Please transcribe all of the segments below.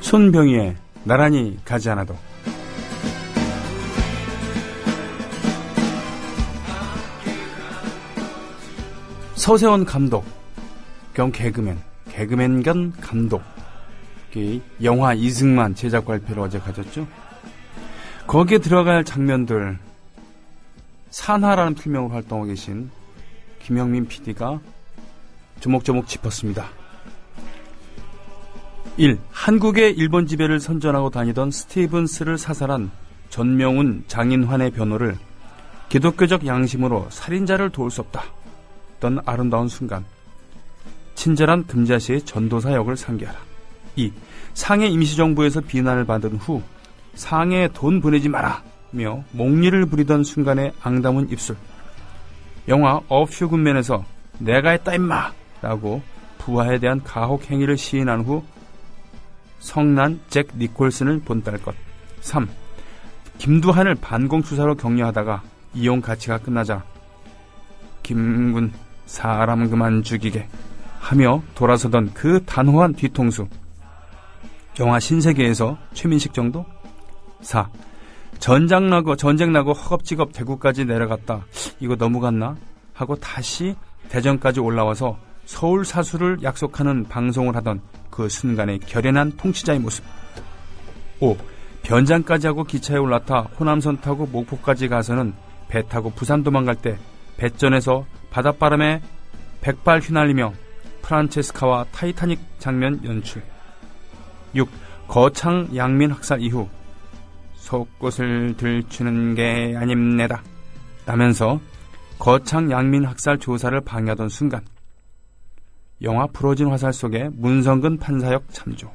손병희의 나란히 가지 않아도. 서세원 감독 겸 개그맨 겸 감독, 영화 이승만 제작 발표를 어제 가졌죠. 거기에 들어갈 장면들, 산하라는 필명으로 활동하고 계신 김형민 PD가 조목조목 짚었습니다. 1. 한국의 일본 지배를 선전하고 다니던 스티븐스를 사살한 전명훈 장인환의 변호를 기독교적 양심으로 살인자를 도울 수 없다. 어떤 아름다운 순간. 친절한 금자씨의 전도사 역을 상기하라. 2. 상해 임시정부에서 비난을 받은 후 상해에 돈 보내지 마라 며 목리를 부리던 순간의 앙담은 입술. 영화 어퓨 굿맨에서 내가 했다 임마 라고 부하에 대한 가혹 행위를 시인한 후 성난 잭 니콜슨을 본딸 것. 3. 김두한을 반공수사로 격려하다가 이용 가치가 끝나자 김군 사람 그만 죽이게 하며 돌아서던 그 단호한 뒤통수. 영화 신세계에서 최민식 정도? 4. 전쟁 나고 허겁지겁 대구까지 내려갔다. 이거 너무 갔나? 하고 다시 대전까지 올라와서 서울 사수를 약속하는 방송을 하던 그 순간의 결연한 통치자의 모습. 5. 변장까지 하고 기차에 올라타 호남선 타고 목포까지 가서는 배 타고 부산 도망갈 때 배전에서 바닷바람에 백발 휘날리며 프란체스카와 타이타닉 장면 연출. 6. 거창 양민 학살 이후 속옷을 들추는 게 아닙니다 라면서 거창 양민 학살 조사를 방해하던 순간. 영화 부러진 화살 속에 문성근 판사역 참조.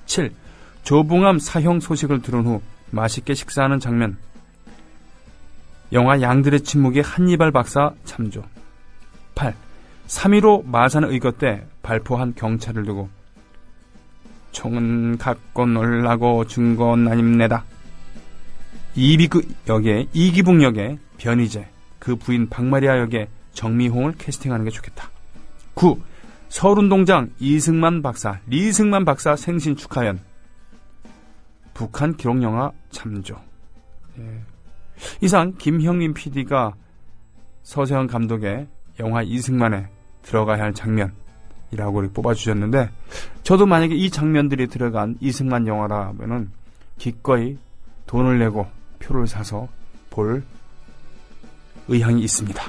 7. 조봉암 사형 소식을 들은 후 맛있게 식사하는 장면. 영화 양들의 침묵에 한니발 박사 참조. 8. 3.15 마산 의거 때 발포한 경찰을 두고 총은 갖고 놀라고 준 건 아닙니다. 이비그 역에 이기붕 역에 변희재, 그 부인 박마리아 역에 정미홍을 캐스팅하는 게 좋겠다. 9. 서울운동장 리승만 박사 생신 축하연. 북한 기록영화 참조. 이상 김형민 PD가 서세원 감독의 영화 이승만에 들어가야 할 장면이라고 이렇게 뽑아주셨는데, 저도 만약에 이 장면들이 들어간 이승만 영화라면은 기꺼이 돈을 내고 표를 사서 볼 의향이 있습니다.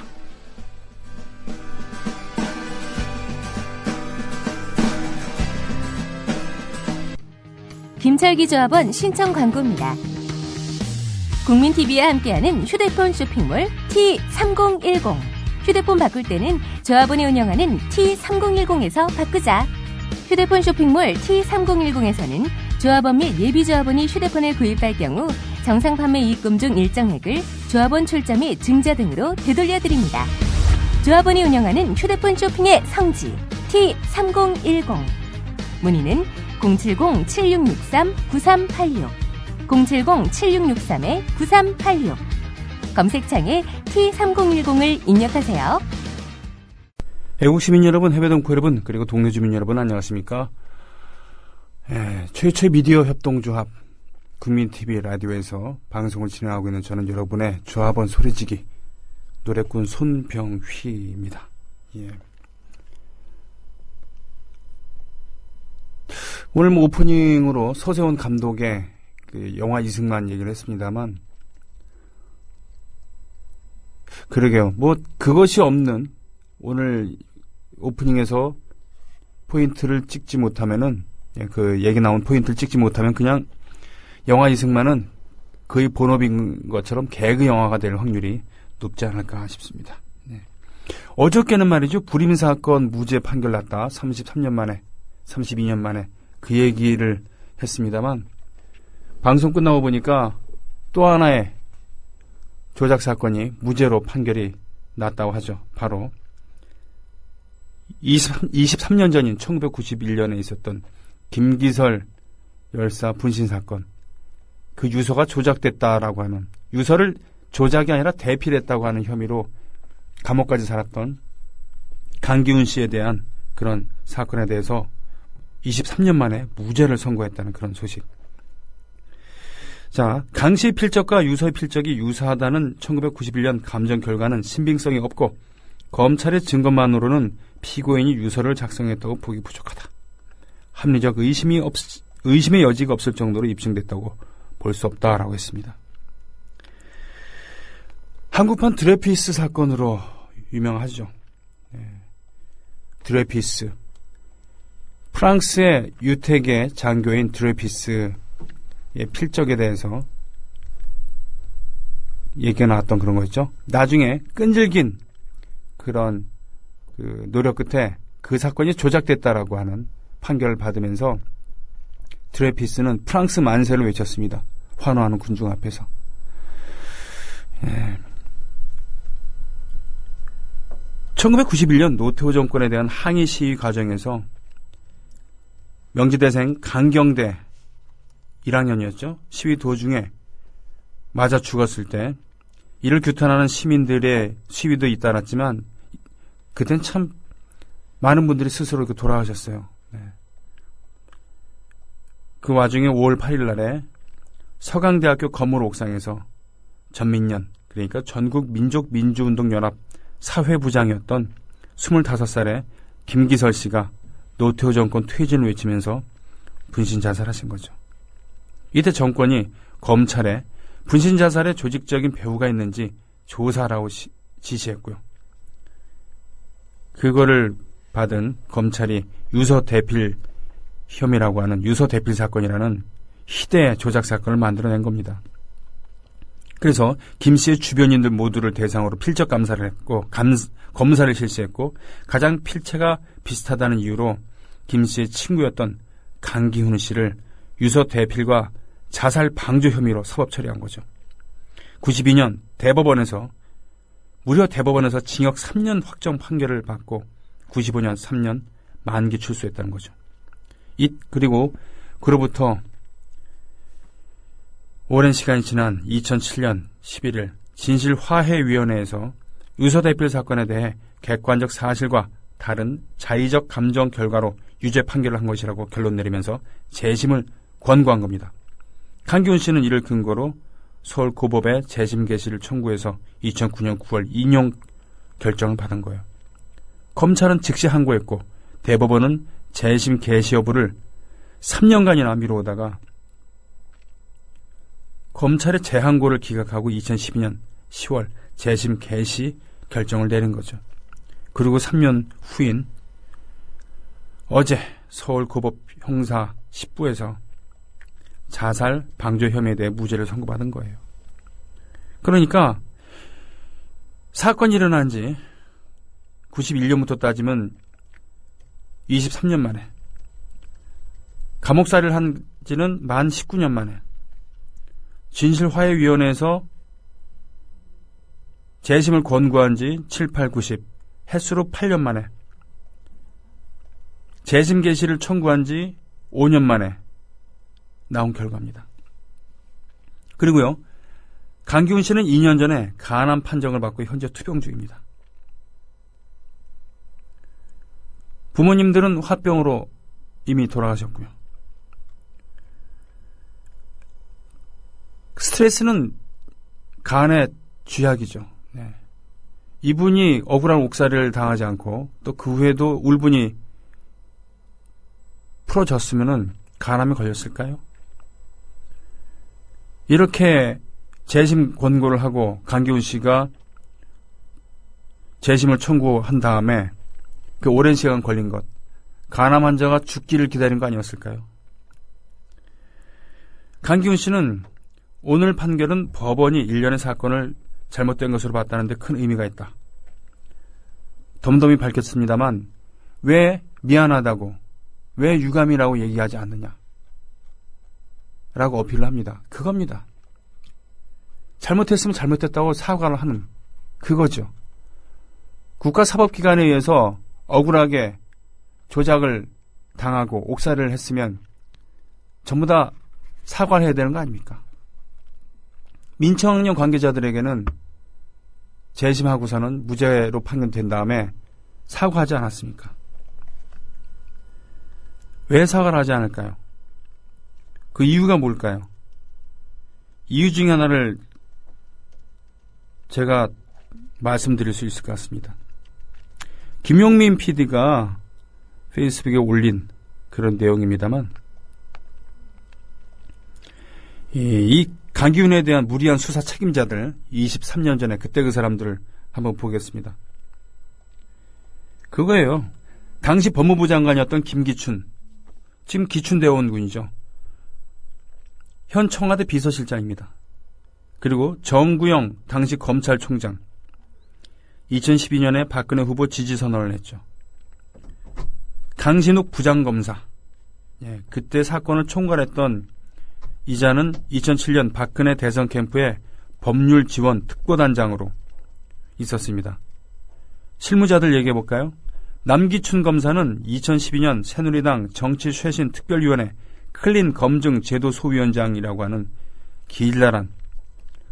김철기 조합원 신청 광고입니다. 국민TV와 함께하는 휴대폰 쇼핑몰 T3010. 휴대폰 바꿀 때는 조합원이 운영하는 T3010에서 바꾸자. 휴대폰 쇼핑몰 T3010에서는 조합원 및 예비조합원이 휴대폰을 구입할 경우 정상 판매 이익금 중 일정액을 조합원 출자 및 증자 등으로 되돌려드립니다. 조합원이 운영하는 휴대폰 쇼핑의 성지 T3010. 문의는 070-7663-9386 070-7663-9386 검색창에 T3010을 입력하세요. 애국 시민 여러분, 해외 동포 여러분, 그리고 동네 주민 여러분, 안녕하십니까? 최초의 미디어 협동조합 국민TV 라디오에서 방송을 진행하고 있는 저는 여러분의 조합원 소리지기 노래꾼 손병휘입니다. 오늘 오프닝으로 서세원 감독의 그 영화 이승만 얘기를 했습니다만, 그러게요. 그것이 없는 오늘 오프닝에서 포인트를 찍지 못하면은, 그 얘기 나온 포인트를 찍지 못하면 그냥 영화 이승만은 거의 본업인 것처럼 개그 영화가 될 확률이 높지 않을까 싶습니다. 어저께는 말이죠. 불임사건 무죄 판결 났다. 32년 만에 그 얘기를 했습니다만, 방송 끝나고 보니까 또 하나의 조작 사건이 무죄로 판결이 났다고 하죠. 바로 23년 전인 1991년에 있었던 김기설 열사 분신 사건. 그 유서가 조작됐다라고 하는, 유서를 조작이 아니라 대필했다고 하는 혐의로 감옥까지 살았던 강기훈 씨에 대한 그런 사건에 대해서 23년 만에 무죄를 선고했다는 그런 소식. 자, 강씨의 필적과 유서의 필적이 유사하다는 1991년 감정 결과는 신빙성이 없고 검찰의 증거만으로는 피고인이 유서를 작성했다고 보기 부족하다. 합리적 의심의 여지가 없을 정도로 입증됐다고 볼 수 없다라고 했습니다. 한국판 드레피스 사건으로 유명하죠. 드레피스. 프랑스의 유택의 장교인 드레피스의 필적에 대해서 얘기가 나왔던 그런 거였죠. 나중에 끈질긴 그런 노력 끝에 그 사건이 조작됐다라고 하는 판결을 받으면서 드레피스는 프랑스 만세를 외쳤습니다. 환호하는 군중 앞에서. 1991년 노태우 정권에 대한 항의 시위 과정에서 명지대생 강경대 1학년이었죠. 시위 도중에 맞아 죽었을 때 이를 규탄하는 시민들의 시위도 잇따랐지만 그땐 참 많은 분들이 스스로 이렇게 돌아가셨어요. 그 와중에 5월 8일 날에 서강대학교 건물 옥상에서 전민련, 그러니까 전국민족민주운동연합 사회부장이었던 25살의 김기설 씨가 노태우 정권 퇴진을 외치면서 분신 자살하신 거죠. 이때 정권이 검찰에 분신 자살에 조직적인 배후가 있는지 조사하라고 지시했고요. 그거를 받은 검찰이 유서 대필 혐의라고 하는 유서 대필 사건이라는 희대의 조작 사건을 만들어낸 겁니다. 그래서 김 씨의 주변인들 모두를 대상으로 필적 감사를 했고 검사를 실시했고 가장 필체가 비슷하다는 이유로 김 씨의 친구였던 강기훈 씨를 유서 대필과 자살 방조 혐의로 사법 처리한 거죠. 92년 무려 대법원에서 징역 3년 확정 판결을 받고 95년 3년 만기 출소했다는 거죠. 그리고 그로부터 오랜 시간이 지난 2007년 11일 진실화해위원회에서 유서대필 사건에 대해 객관적 사실과 다른 자의적 감정 결과로 유죄 판결을 한 것이라고 결론 내리면서 재심을 권고한 겁니다. 강기훈 씨는 이를 근거로 서울고법에 재심 개시를 청구해서 2009년 9월 인용 결정을 받은 거예요. 검찰은 즉시 항고했고 대법원은 재심 개시 여부를 3년간이나 미뤄오다가 검찰의 재항고를 기각하고 2012년 10월 재심 개시 결정을 내린 거죠. 그리고 3년 후인 어제 서울고법 형사 10부에서 자살 방조 혐의에 대해 무죄를 선고받은 거예요. 그러니까 사건이 일어난 지 91년부터 따지면 23년 만에, 감옥살이를 한 지는 만 19년 만에, 진실화해위원회에서 재심을 권고한 지 7, 8, 90, 횟수로 8년 만에, 재심 개시를 청구한 지 5년 만에 나온 결과입니다. 그리고요, 강기훈 씨는 2년 전에 간암 판정을 받고 현재 투병 중입니다. 부모님들은 화병으로 이미 돌아가셨고요. 스트레스는 간의 쥐약이죠. 네. 이분이 억울한 옥살이를 당하지 않고 또 그 후에도 울분이 풀어졌으면은 간암에 걸렸을까요? 이렇게 재심 권고를 하고 강기훈 씨가 재심을 청구한 다음에 그 오랜 시간 걸린 것, 간암 환자가 죽기를 기다린 거 아니었을까요? 강기훈 씨는 오늘 판결은 법원이 일련의 사건을 잘못된 것으로 봤다는데 큰 의미가 있다. 덤덤히 밝혔습니다만 왜 미안하다고, 왜 유감이라고 얘기하지 않느냐 라고 어필을 합니다. 그겁니다. 잘못했으면 잘못했다고 사과를 하는 그거죠. 국가사법기관에 의해서 억울하게 조작을 당하고 옥살이를 했으면 전부 다 사과를 해야 되는 거 아닙니까? 민청년 관계자들에게는 재심하고서는 무죄로 판결된 다음에 사과하지 않았습니까? 왜 사과를 하지 않을까요? 그 이유가 뭘까요? 이유 중에 하나를 제가 말씀드릴 수 있을 것 같습니다. 김용민 PD가 페이스북에 올린 그런 내용입니다만, 이 강기훈에 대한 무리한 수사 책임자들 23년 전에 그때 그 사람들을 한번 보겠습니다. 그거예요. 당시 법무부 장관이었던 김기춘, 지금 기춘대원군이죠. 현 청와대 비서실장입니다. 그리고 정구영 당시 검찰총장, 2012년에 박근혜 후보 지지선언을 했죠. 강신욱 부장검사, 그때 사건을 총괄했던 이자는 2007년 박근혜 대선 캠프의 법률지원 특보단장으로 있었습니다. 실무자들 얘기해볼까요? 남기춘 검사는 2012년 새누리당 정치쇄신특별위원회 클린 검증 제도 소위원장이라고 하는 길다란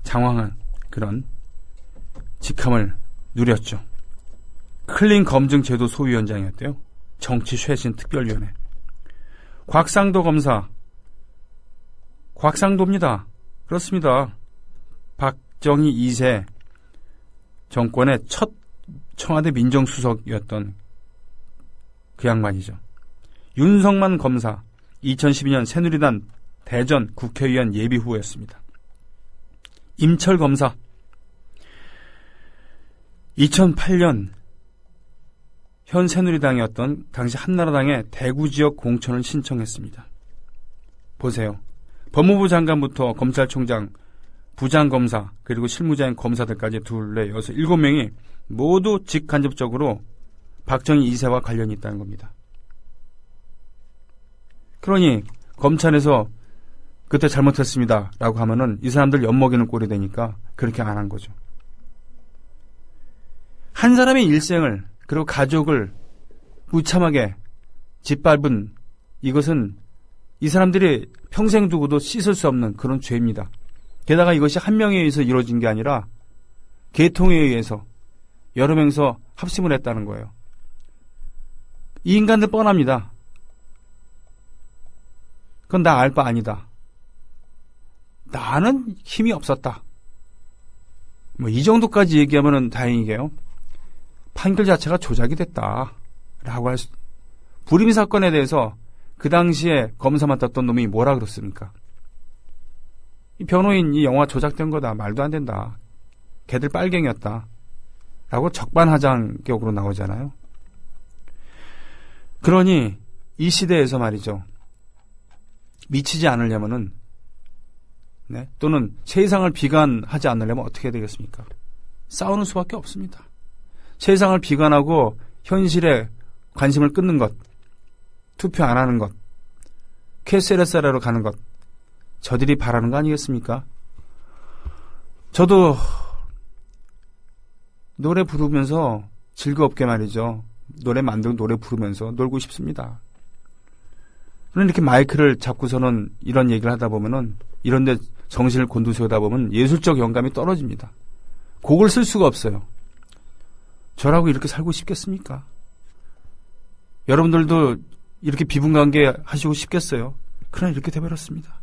장황한 그런 직함을 누렸죠. 클린 검증 제도 소위원장이었대요. 정치쇄신특별위원회. 곽상도 검사, 곽상도입니다. 그렇습니다. 박정희 2세 정권의 첫 청와대 민정수석이었던 그 양반이죠. 윤석만 검사, 2012년 새누리당 대전 국회의원 예비후보였습니다. 임철 검사, 2008년 현 새누리당이었던 당시 한나라당의 대구 지역 공천을 신청했습니다. 보세요. 법무부 장관부터 검찰총장, 부장검사, 그리고 실무자인 검사들까지 둘레 여섯 7명이 모두 직간접적으로 박정희 2세와 관련이 있다는 겁니다. 그러니 검찰에서 그때 잘못했습니다 라고 하면은 이 사람들 엿먹이는 꼴이 되니까 그렇게 안 한 거죠. 한 사람의 일생을, 그리고 가족을 무참하게 짓밟은 이것은 이 사람들이 평생 두고도 씻을 수 없는 그런 죄입니다. 게다가 이것이 한 명에 의해서 이루어진 게 아니라 계통에 의해서 여러 명이서 합심을 했다는 거예요. 이 인간들 뻔합니다. 그건 나 알 바 아니다. 나는 힘이 없었다. 뭐 이 정도까지 얘기하면은 다행이게요. 판결 자체가 조작이 됐다. 라고 할 수, 불임 사건에 대해서 그 당시에 검사 맡았던 놈이 뭐라 그랬습니까? 이 변호인 이 영화 조작된 거다. 말도 안 된다. 걔들 빨갱이였다. 라고 적반하장격으로 나오잖아요. 그러니 이 시대에서 말이죠. 미치지 않으려면은, 또는 세상을 비관하지 않으려면 어떻게 해야 되겠습니까? 싸우는 수밖에 없습니다. 세상을 비관하고 현실에 관심을 끊는 것, 투표 안 하는 것, 캐세레사라로 가는 것, 저들이 바라는 거 아니겠습니까? 저도 노래 부르면서 즐겁게 말이죠. 노래 만들고 노래 부르면서 놀고 싶습니다. 그런데 이렇게 마이크를 잡고서는 이런 얘기를 하다 보면은, 이런데 정신을 곤두세우다 보면 예술적 영감이 떨어집니다. 곡을 쓸 수가 없어요. 저라고 이렇게 살고 싶겠습니까? 여러분들도 이렇게 비분관계 하시고 싶겠어요? 그러나 이렇게 돼버렸습니다.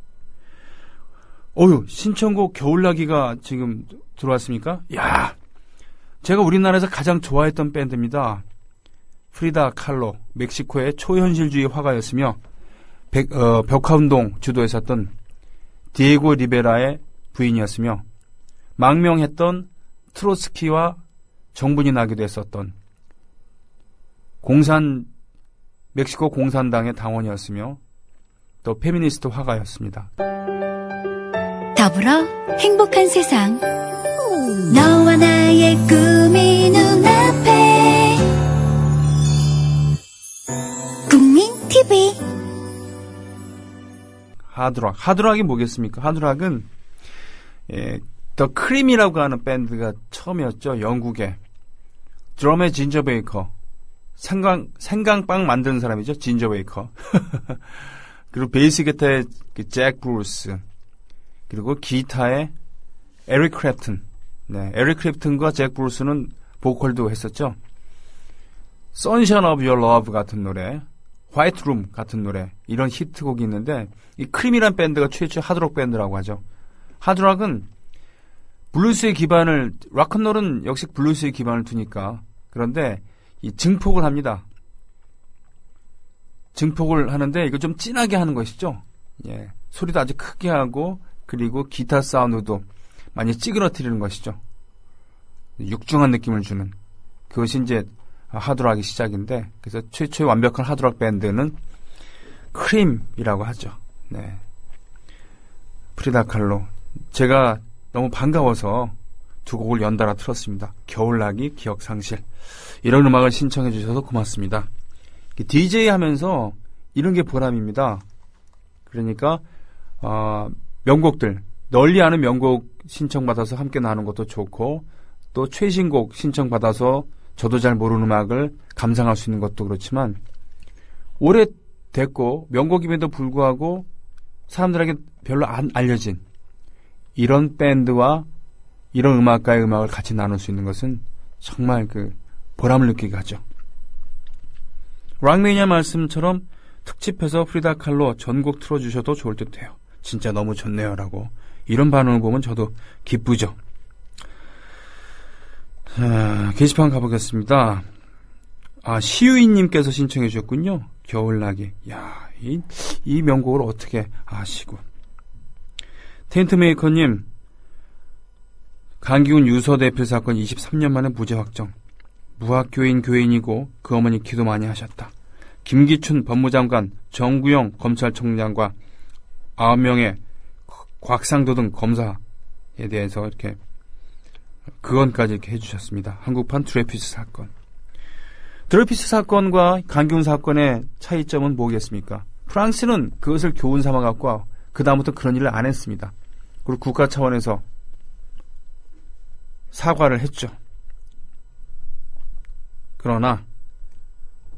신청곡 겨울나기가 지금 들어왔습니까? 야, 제가 우리나라에서 가장 좋아했던 밴드입니다. 프리다 칼로, 멕시코의 초현실주의 화가였으며 벽화운동 주도했었던 디에고 리베라의 부인이었으며 망명했던 트로츠키와 정분이 나기도 했었던 멕시코 공산당의 당원이었으며 또 페미니스트 화가였습니다. 더불어 행복한 세상, 너와 나의 꿈이 눈앞에 국민 TV. 하드락이 뭐겠습니까? 하드락은 더 크림이라고 하는 밴드가 처음이었죠. 영국의 드럼의 진저 베이커, 생강빵 만드는 사람이죠. 진저 베이커. 그리고 베이스 기타의 잭 브루스, 그리고 기타의 에릭 크랩튼. 에릭 크랩튼과 잭 브루스는 보컬도 했었죠. Sunshine of Your Love 같은 노래, 화이트 룸 같은 노래, 이런 히트곡이 있는데, 이 크림이란 밴드가 최초의 하드록 밴드라고 하죠. 하드록은 블루스의 기반을, 락앤롤은 역시 블루스의 기반을 두니까. 그런데 이 증폭을 합니다. 증폭을 하는데 이거 좀 진하게 하는 것이죠. 예. 소리도 아주 크게 하고, 그리고 기타 사운드도 많이 찌그러뜨리는 것이죠. 육중한 느낌을 주는. 그것이 이제 하드락의 시작인데, 그래서 최초의 완벽한 하드락 밴드는 크림이라고 하죠. 네. 프리다 칼로. 제가 너무 반가워서 두 곡을 연달아 틀었습니다. 겨울나기, 기억상실. 이런 음악을 신청해 주셔서 고맙습니다. DJ 하면서 이런 게 보람입니다. 그러니까 명곡들, 널리 아는 명곡 신청받아서 함께 나누는 것도 좋고, 또 최신곡 신청받아서 저도 잘 모르는 음악을 감상할 수 있는 것도 그렇지만, 오래됐고 명곡임에도 불구하고 사람들에게 별로 안 알려진 이런 밴드와 이런 음악가의 음악을 같이 나눌 수 있는 것은 정말 그 보람을 느끼게 하죠. 락매니아 말씀처럼 특집해서 프리다 칼로 전곡 틀어주셔도 좋을 듯해요. 진짜 너무 좋네요 라고 이런 반응을 보면 저도 기쁘죠. 자, 게시판 가보겠습니다. 시유인님께서 신청해 주셨군요. 겨울나기. 야, 이 명곡을 어떻게 아시고. 텐트메이커님, 강기훈 유서 대표 사건 23년 만에 무죄 확정. 무학교인이고 그 어머니 기도 많이 하셨다. 김기춘 법무장관, 정구영 검찰총장과 9명의 곽상도 등 검사에 대해서 이렇게 그건까지 이렇게 해주셨습니다. 한국판 드레피스 사건. 드레피스 사건과 강기훈 사건의 차이점은 뭐겠습니까? 프랑스는 그것을 교훈 삼아갖고 그 다음부터 그런 일을 안 했습니다. 그리고 국가 차원에서 사과를 했죠. 그러나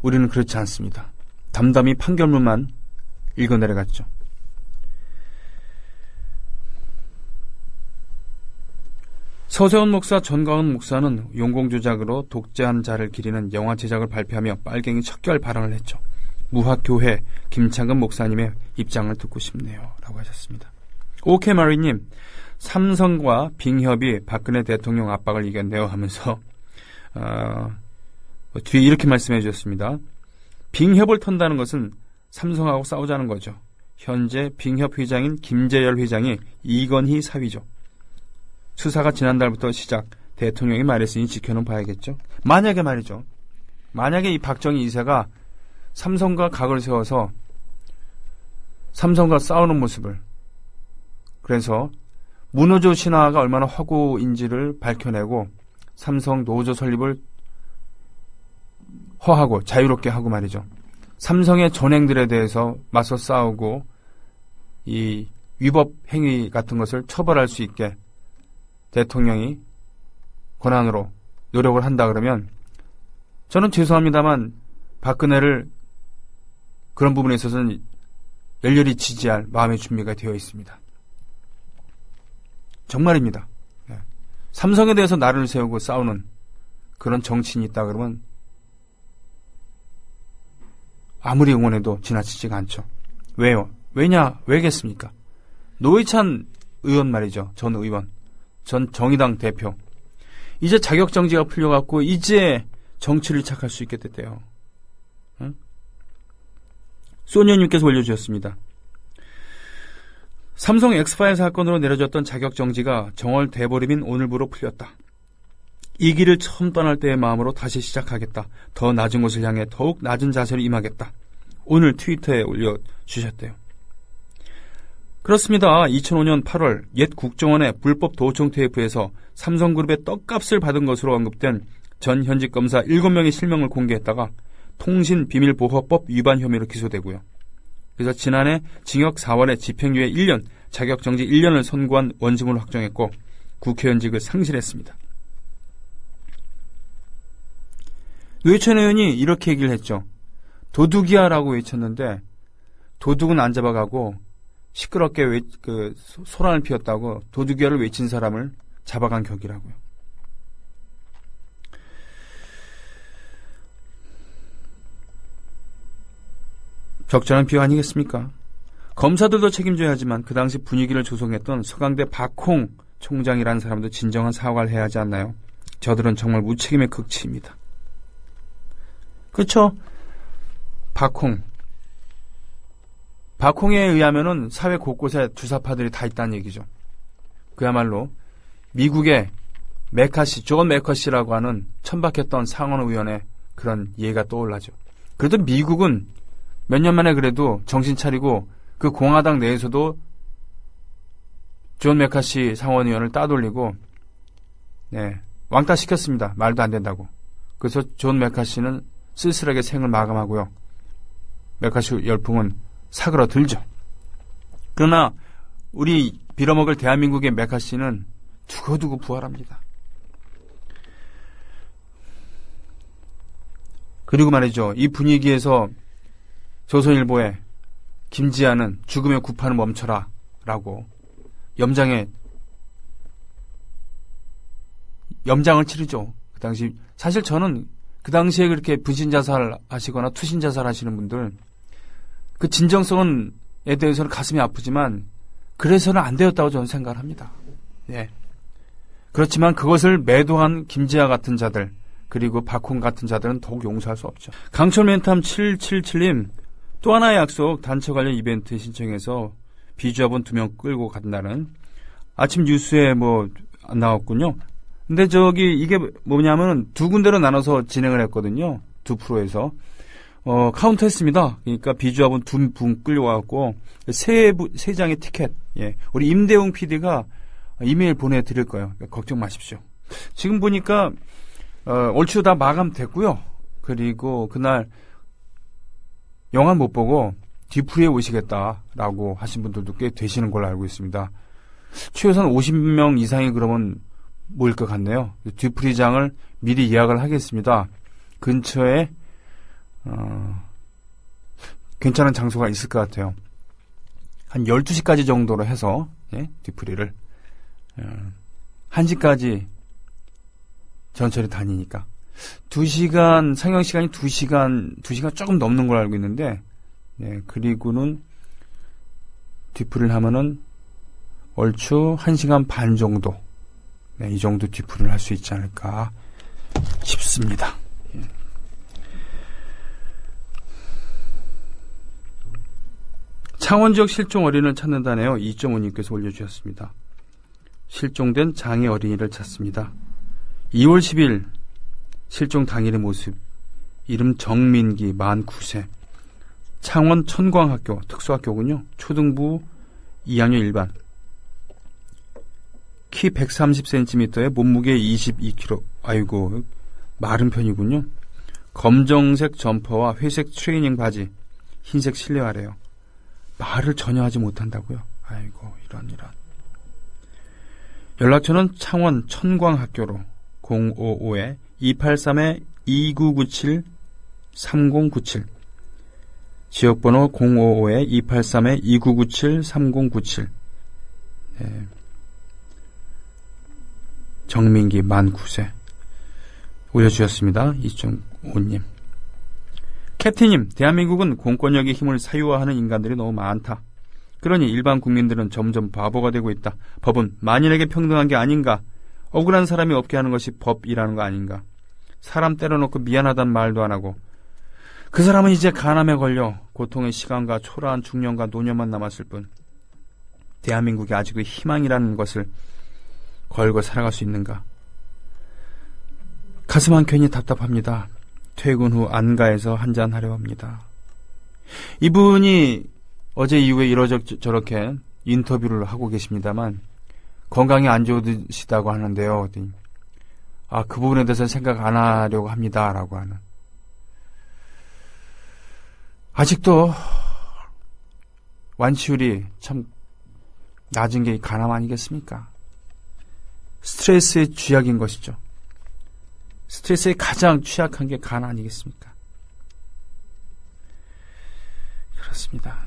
우리는 그렇지 않습니다. 담담히 판결문만 읽어내려갔죠. 서세원 목사, 전광훈 목사는 용공조작으로 독재한 자를 기리는 영화 제작을 발표하며 빨갱이 척결 발언을 했죠. 무학교회 김창근 목사님의 입장을 듣고 싶네요 라고 하셨습니다. 오케마리님, 삼성과 빙협이 박근혜 대통령 압박을 이겼네요 하면서 뒤에 이렇게 말씀해 주셨습니다. 빙협을 턴다는 것은 삼성하고 싸우자는 거죠. 현재 빙협 회장인 김재열 회장이 이건희 사위죠. 수사가 지난달부터 시작, 대통령이 말했으니 지켜는 봐야겠죠. 만약에 말이죠. 만약에 이 박정희 2세가 삼성과 각을 세워서 삼성과 싸우는 모습을, 그래서 문호조 신화가 얼마나 허구인지를 밝혀내고 삼성 노조 설립을 허하고 자유롭게 하고 말이죠. 삼성의 전행들에 대해서 맞서 싸우고 이 위법 행위 같은 것을 처벌할 수 있게 대통령이 권한으로 노력을 한다 그러면 저는 죄송합니다만 박근혜를 그런 부분에 있어서는 열렬히 지지할 마음의 준비가 되어 있습니다. 정말입니다. 삼성에 대해서 나를 세우고 싸우는 그런 정치인이 있다 그러면 아무리 응원해도 지나치지가 않죠. 왜요? 왜겠습니까? 노회찬 의원 말이죠. 전 의원. 전 정의당 대표. 이제 자격정지가 풀려갖고 이제 정치를 시작할 수 있게 됐대요. 응? 소녀님께서 올려주셨습니다. 삼성 엑스파일 사건으로 내려졌던 자격정지가 정월 대보름인 오늘부로 풀렸다. 이 길을 처음 떠날 때의 마음으로 다시 시작하겠다. 더 낮은 곳을 향해 더욱 낮은 자세로 임하겠다. 오늘 트위터에 올려주셨대요. 그렇습니다. 2005년 8월 옛 국정원의 불법 도청 테이프에서 삼성그룹의 떡값을 받은 것으로 언급된 전 현직 검사 7명의 실명을 공개했다가 통신비밀보호법 위반 혐의로 기소되고요. 그래서 지난해 징역 4월에 집행유예 1년, 자격정지 1년을 선고한 원심을 확정했고 국회의원직을 상실했습니다. 노회찬 의원이 이렇게 얘기를 했죠. 도둑이야라고 외쳤는데 도둑은 안 잡아가고 시끄럽게 소란을 피웠다고 도둑이야를 외친 사람을 잡아간 격이라고요. 적절한 비유 아니겠습니까? 검사들도 책임져야 하지만 그 당시 분위기를 조성했던 서강대 박홍 총장이라는 사람도 진정한 사과를 해야 하지 않나요? 저들은 정말 무책임의 극치입니다. 그렇죠? 박홍에 의하면은 사회 곳곳에 주사파들이 다 있다는 얘기죠. 그야말로 미국의 존 메커시라고 하는 천박했던 상원의원의 그런 예가 떠올라죠. 그래도 미국은 몇 년 만에 그래도 정신 차리고 그 공화당 내에서도 존 메커시 상원의원을 따돌리고 왕따 시켰습니다. 말도 안 된다고. 그래서 존 메커시는 쓸쓸하게 생을 마감하고요. 메커시 열풍은 사그러들죠. 그러나 우리 빌어먹을 대한민국의 메커시는 두고두고 부활합니다. 그리고 말이죠. 이 분위기에서 조선일보에 김지아는 죽음의 구판을 멈춰라 라고 염장을 치르죠. 그 당시 사실 저는 그 당시에 그렇게 분신자살 하시거나 투신자살 하시는 분들 그 진정성에 대해서는 가슴이 아프지만 그래서는 안 되었다고 저는 생각을 합니다. 예. 그렇지만 그것을 매도한 김지아 같은 자들 그리고 박홍 같은 자들은 더욱 용서할 수 없죠. 강철멘탐 777님 또 하나의 약속 단체 관련 이벤트 신청해서 비주합원 2명 끌고 간다는 아침 뉴스에 안 나왔군요. 근데 이게 뭐냐면 두 군데로 나눠서 진행을 했거든요. 2%에서. 카운트 했습니다. 그러니까 비주합원 2분 끌려와갖고 세 장의 티켓. 예. 우리 임대웅 PD가 이메일 보내드릴 거예요. 그러니까 걱정 마십시오. 지금 보니까, 얼추 다 마감됐고요. 그리고 그날 영화 못 보고 뒤풀이에 오시겠다라고 하신 분들도 꽤 되시는 걸로 알고 있습니다. 최소한 50명 이상이 그러면 모일 것 같네요. 뒤풀이장을 미리 예약을 하겠습니다. 근처에 괜찮은 장소가 있을 것 같아요. 한 12시까지 정도로 해서 뒤풀이를 1시까지 전철이 다니니까 2시간 상영시간이 2시간 조금 넘는 걸 알고 있는데 그리고는 뒤풀이를 하면은 얼추 1시간 반 정도 이 정도 뒤풀이를 할 수 있지 않을까 싶습니다. 창원 지역 실종 어린이를 찾는다네요. 2.5님께서 올려주셨습니다. 실종된 장애 어린이를 찾습니다. 2월 10일 실종 당일의 모습. 이름 정민기 만 9세. 창원 천광학교 특수학교군요. 초등부 2학년 1반. 키 130cm에 몸무게 22kg. 아이고 마른 편이군요. 검정색 점퍼와 회색 트레이닝 바지, 흰색 실내 아래요. 말을 전혀 하지 못한다고요. 아이고 이런. 연락처는 창원 천광학교로 055-283-2997-3097 지역번호 055-283-2997-3097 정민기 만 9세 올려주셨습니다. 2.5님. 캡틴님, 대한민국은 공권력의 힘을 사유화하는 인간들이 너무 많다. 그러니 일반 국민들은 점점 바보가 되고 있다. 법은 만인에게 평등한 게 아닌가? 억울한 사람이 없게 하는 것이 법이라는 거 아닌가? 사람 때려놓고 미안하단 말도 안 하고 그 사람은 이제 간암에 걸려 고통의 시간과 초라한 중년과 노년만 남았을 뿐 대한민국이 아직도 희망이라는 것을 걸고 살아갈 수 있는가? 가슴 한켠이 답답합니다. 퇴근 후 안가에서 한잔하려 합니다. 이분이 어제 이후에 이러저렇게 인터뷰를 하고 계십니다만 건강이 안 좋으시다고 하는데요. 그 부분에 대해서는 생각 안 하려고 합니다. 라고 하는. 아직도 완치율이 참 낮은 게 간암 아니겠습니까? 스트레스의 쥐약인 것이죠. 스트레스에 가장 취약한 게 간 아니겠습니까? 그렇습니다.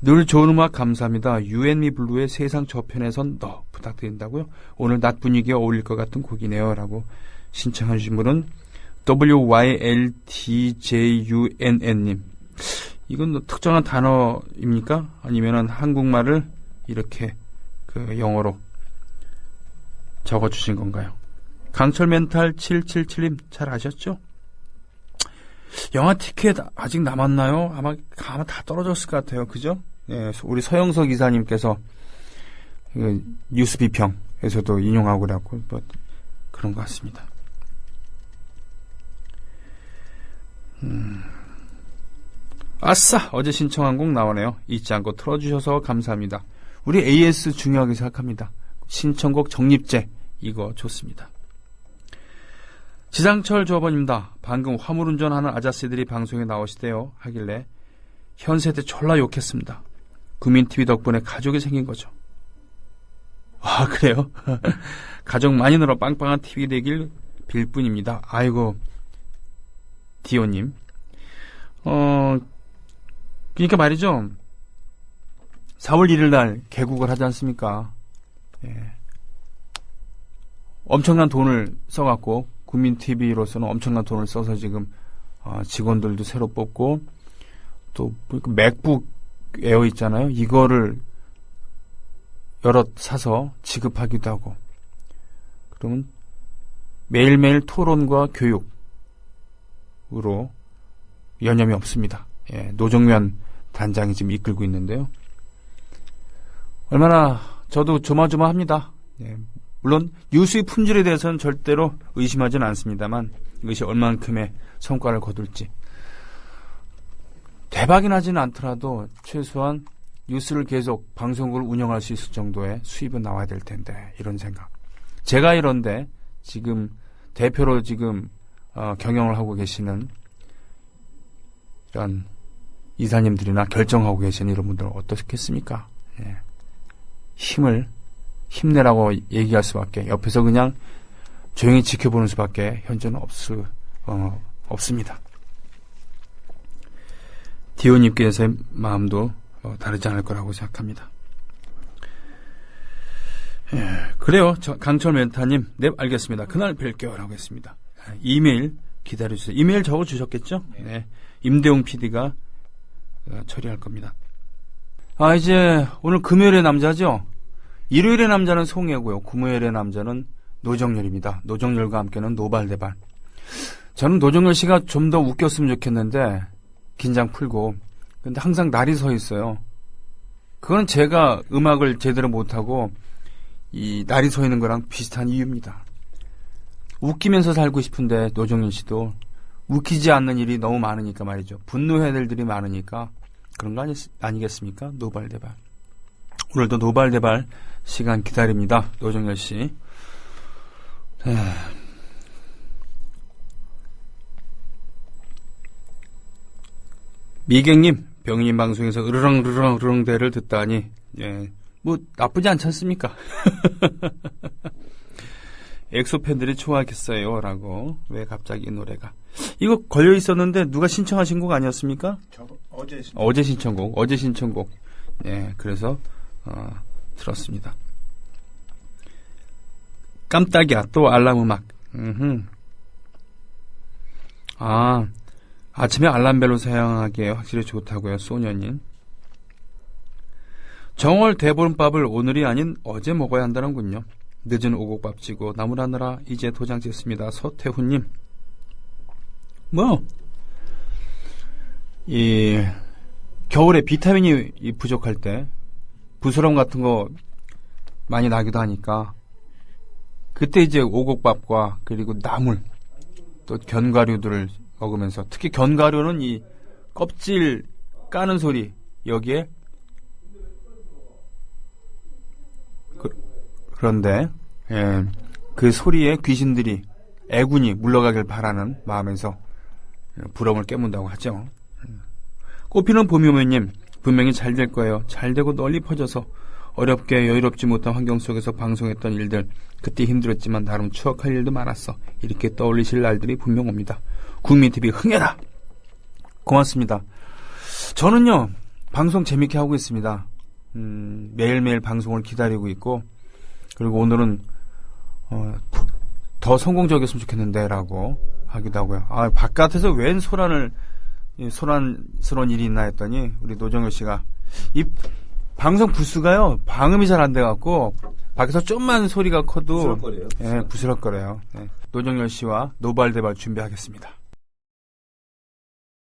늘 좋은 음악 감사합니다. You and Me Blue의 세상 저편에선 너 부탁드린다고요. 오늘 낮 분위기에 어울릴 것 같은 곡이네요. 라고 신청해 주신 분은 WYLTJUNN님. 이건 특정한 단어입니까? 아니면은 한국말을 이렇게 그 영어로 적어주신 건가요? 강철 멘탈 777님 잘 아셨죠? 영화 티켓 아직 남았나요? 아마 다 떨어졌을 것 같아요. 그죠? 예, 우리 서영석 이사님께서 뉴스 비평에서도 인용하고 그래갖고 뭐 그런 것 같습니다. 아싸! 어제 신청한 곡 나오네요. 잊지 않고 틀어주셔서 감사합니다. 우리 AS 중요하게 생각합니다. 신청곡 정립제 이거 좋습니다. 지상철 조합원입니다. 방금 화물운전하는 아저씨들이 방송에 나오시대요 하길래 현 세대 졸라 욕했습니다. 구민TV 덕분에 가족이 생긴 거죠. 아 그래요? 가족 많이 늘어 빵빵한 TV 되길 빌 뿐입니다. 아이고 디오님 그러니까 말이죠. 4월 1일 날 개국을 하지 않습니까? 예. 엄청난 돈을 써갖고 국민TV로서는 엄청난 돈을 써서 지금 직원들도 새로 뽑고 또 맥북 에어 있잖아요. 이거를 여럿 사서 지급하기도 하고 그러면 매일매일 토론과 교육으로 여념이 없습니다. 예, 노정면 단장이 지금 이끌고 있는데요. 얼마나 저도 조마조마합니다. 예, 물론 뉴스의 품질에 대해서는 절대로 의심하지는 않습니다만 이것이 얼만큼의 성과를 거둘지 대박이 나지는 않더라도 최소한 뉴스를 계속 방송국을 운영할 수 있을 정도의 수입은 나와야 될 텐데 이런 생각. 제가 이런데 지금 대표로 지금 경영을 하고 계시는 이런 이사님들이나 결정하고 계시는 이런 분들은 어떻겠습니까? 예. 힘내라고 얘기할 수밖에 옆에서 그냥 조용히 지켜보는 수밖에 현재는 없습니다. 디오님께서의 마음도 다르지 않을 거라고 생각합니다. 예, 그래요. 강철 멘타님, 네 알겠습니다. 그날 뵐게요 라고 했습니다. 이메일 기다려주세요. 이메일 적어주셨겠죠? 네. 임대용 PD가 처리할 겁니다. 이제 오늘 금요일의 남자죠? 일요일의 남자는 송혜고요. 금요일의 남자는 노정열입니다. 노정열과 함께는 노발대발. 저는 노정열 씨가 좀 더 웃겼으면 좋겠는데 긴장 풀고 근데 항상 날이 서 있어요. 그건 제가 음악을 제대로 못하고 이 날이 서 있는 거랑 비슷한 이유입니다. 웃기면서 살고 싶은데 노정열 씨도 웃기지 않는 일이 너무 많으니까 말이죠. 분노해야 될 일이 많으니까 그런 거 아니겠습니까? 노발대발. 오늘도 노발대발 시간 기다립니다. 노정열 씨. 미경님, 병인 방송에서 으르렁 대를 듣다니, 예, 뭐, 나쁘지 않지 않습니까? 엑소 팬들이 좋아하겠어요. 라고. 왜 갑자기 이 노래가. 이거 걸려 있었는데, 누가 신청하신 곡 아니었습니까? 어제 신청곡. 예, 그래서, 들었습니다. 깜짝이야. 또 알람 음악. 아침에 알람벨로 사용하기에 확실히 좋다고요. 소녀님. 정월 대보름밥을 오늘이 아닌 어제 먹어야 한다는군요. 늦은 오곡밥 지고 나무라느라 이제 도장 찍습니다. 서태훈님. 겨울에 비타민이 부족할 때 부스럼 같은 거 많이 나기도 하니까 그때 이제 오곡밥과 그리고 나물 또 견과류들을 먹으면서 특히 견과류는 이 껍질 까는 소리 여기에 그런데 예, 그 소리에 귀신들이 애군이 물러가길 바라는 마음에서 부럼을 깨문다고 하죠. 꽃피는 봄이오면님 분명히 잘 될 거예요. 잘 되고 널리 퍼져서 어렵게 여유롭지 못한 환경 속에서 방송했던 일들 그때 힘들었지만 나름 추억할 일도 많았어. 이렇게 떠올리실 날들이 분명 옵니다. 국민TV 흥해라. 고맙습니다. 저는요 방송 재밌게 하고 있습니다. 매일매일 방송을 기다리고 있고 그리고 오늘은 더 성공적이었으면 좋겠는데 라고 하기도 하고요. 바깥에서 웬 소란을 이 소란스러운 일이 있나 했더니 우리 노정열 씨가 이 방송 부스가요 방음이 잘 안 돼갖고 밖에서 좀만 소리가 커도 부스럭거려요. 예, 부스럭거려요. 예. 노정열 씨와 노발대발 준비하겠습니다.